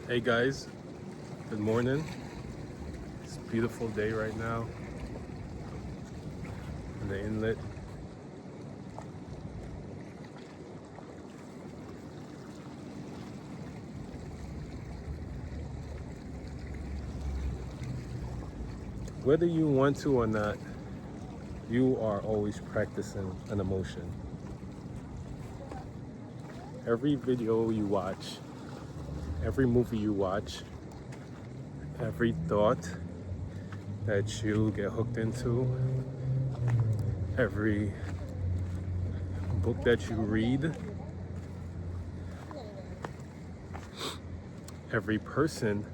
Hey guys, good morning. It's a beautiful day right now in the inlet. Whether you want to or not, you are always practicing an emotion. Every video you watch, every movie you watch, every thought that you get hooked into, every book that you read, every person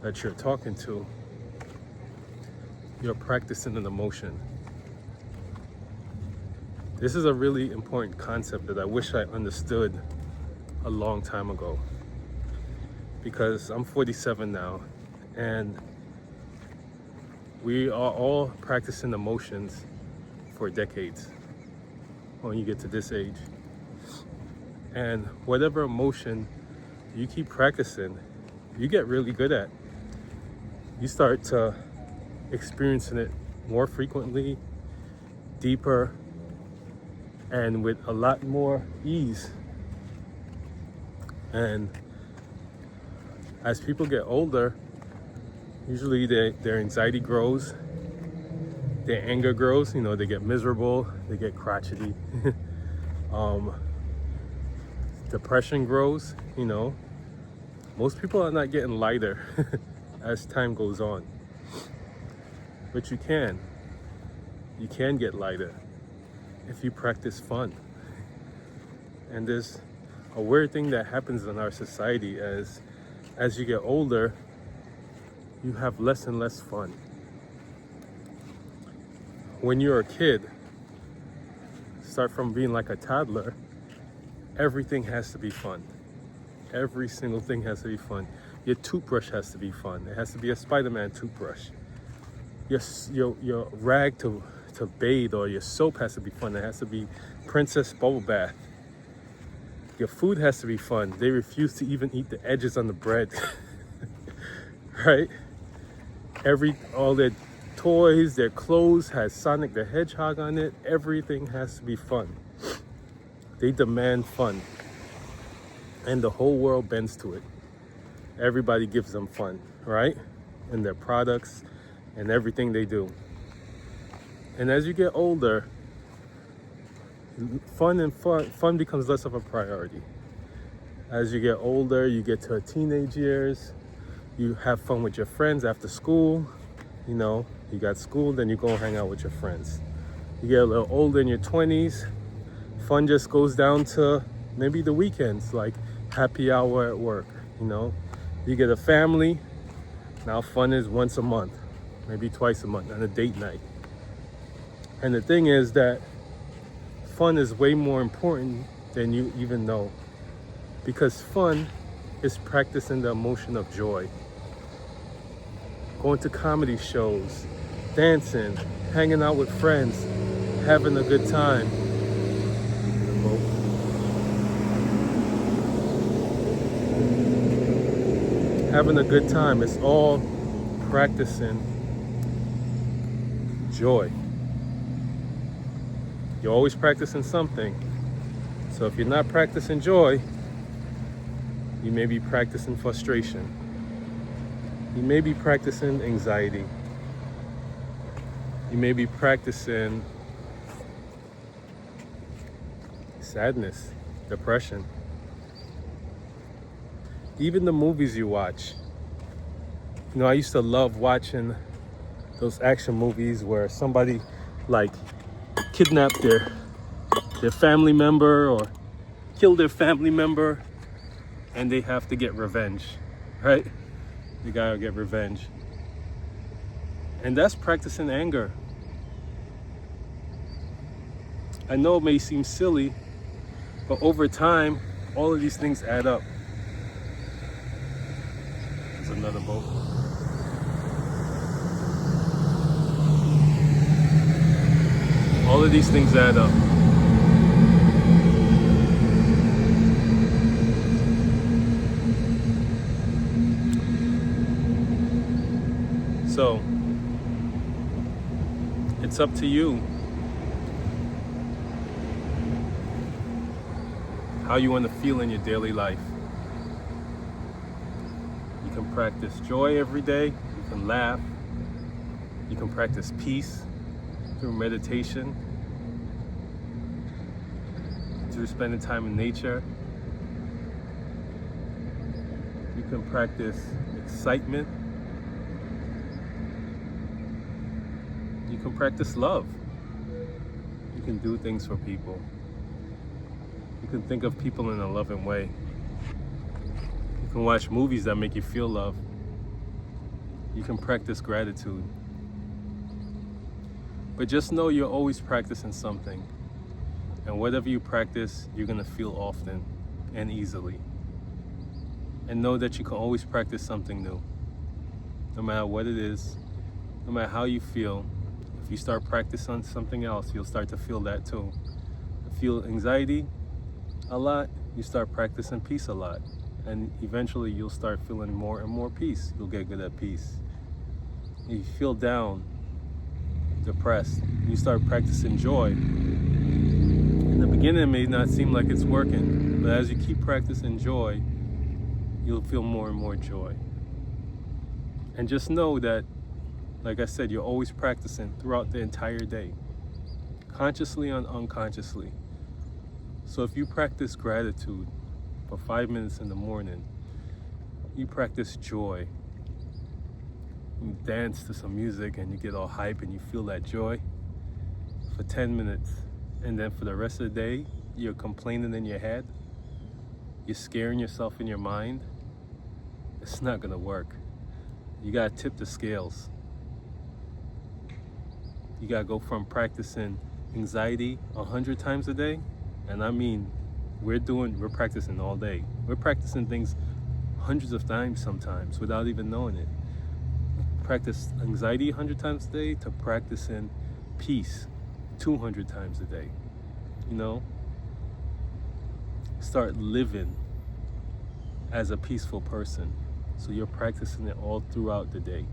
that you're talking to, you're practicing an emotion. This is a really important concept that I wish I understood a long time ago, because I'm 47 now and we are all practicing emotions for decades when you get to this age. And whatever emotion you keep practicing, you get really good at. You start to experiencing it more frequently, deeper, and with a lot more ease. And as people get older, usually their anxiety grows, their anger grows, they get miserable, they get crotchety. Depression grows, Most people are not getting lighter as time goes on. But you can get lighter if you practice fun. And there's a weird thing that happens in our society as you get older, you have less and less fun. When you're a kid, start from being like a toddler, everything has to be fun. Every single thing has to be fun. Your toothbrush has to be fun. It has to be a Spider-Man toothbrush. Your rag to bathe or your soap has to be fun. It has to be Princess Bubble Bath. Your food has to be fun. They refuse to even eat the edges on the bread. Right? All their toys, their clothes has Sonic the Hedgehog on it. Everything has to be fun. They demand fun. And the whole world bends to it. Everybody gives them fun, right? In their products and everything they do. And as you get older, fun becomes less of a priority. As you get older, you get to teenage years, you have fun with your friends after school. You got school, then you go hang out with your friends. You get a little older in your 20s, fun just goes down to maybe the weekends, like happy hour at work. You get a family, now fun is once a month, maybe twice a month on a date night. And the thing is that fun is way more important than you even know, because fun is practicing the emotion of joy. Going to comedy shows, dancing, hanging out with friends, having a good time. Having a good time, it's all practicing joy. You're always practicing something. So if you're not practicing joy, you may be practicing frustration. You may be practicing anxiety. You may be practicing sadness, depression. Even the movies you watch. I used to love watching those action movies where somebody kidnapped their family member or killed their family member and they have to get revenge, right? The guy will get revenge. And that's practicing anger. I know it may seem silly, but over time, all of these things add up. There's another boat. All of these things add up. So it's up to you how you want to feel in your daily life. You can practice joy every day. You can laugh. You can practice peace through meditation, through spending time in nature. You can practice excitement. You can practice love. You can do things for people. You can think of people in a loving way. You can watch movies that make you feel love. You can practice gratitude. But just know you're always practicing something. And whatever you practice, you're going to feel often and easily. And know that you can always practice something new. No matter what it is, no matter how you feel, if you start practicing something else, you'll start to feel that too. If you feel anxiety a lot, you start practicing peace a lot. And eventually you'll start feeling more and more peace. You'll get good at peace. If you feel down, depressed, you start practicing joy. In the beginning, it may not seem like it's working, but as you keep practicing joy, you'll feel more and more joy. And just know that, like I said, you're always practicing throughout the entire day, consciously and unconsciously. So if you practice gratitude for 5 minutes in the morning, you practice joy, you dance to some music and you get all hype and you feel that joy for 10 minutes. And then for the rest of the day, you're complaining in your head, you're scaring yourself in your mind. It's not gonna work. You gotta tip the scales. You gotta go from practicing anxiety 100 times a day, and I mean, we're practicing all day. We're practicing things hundreds of times sometimes without even knowing it. Practice anxiety 100 times a day to practicing peace 200 times a day. You know? Start living as a peaceful person. So you're practicing it all throughout the day.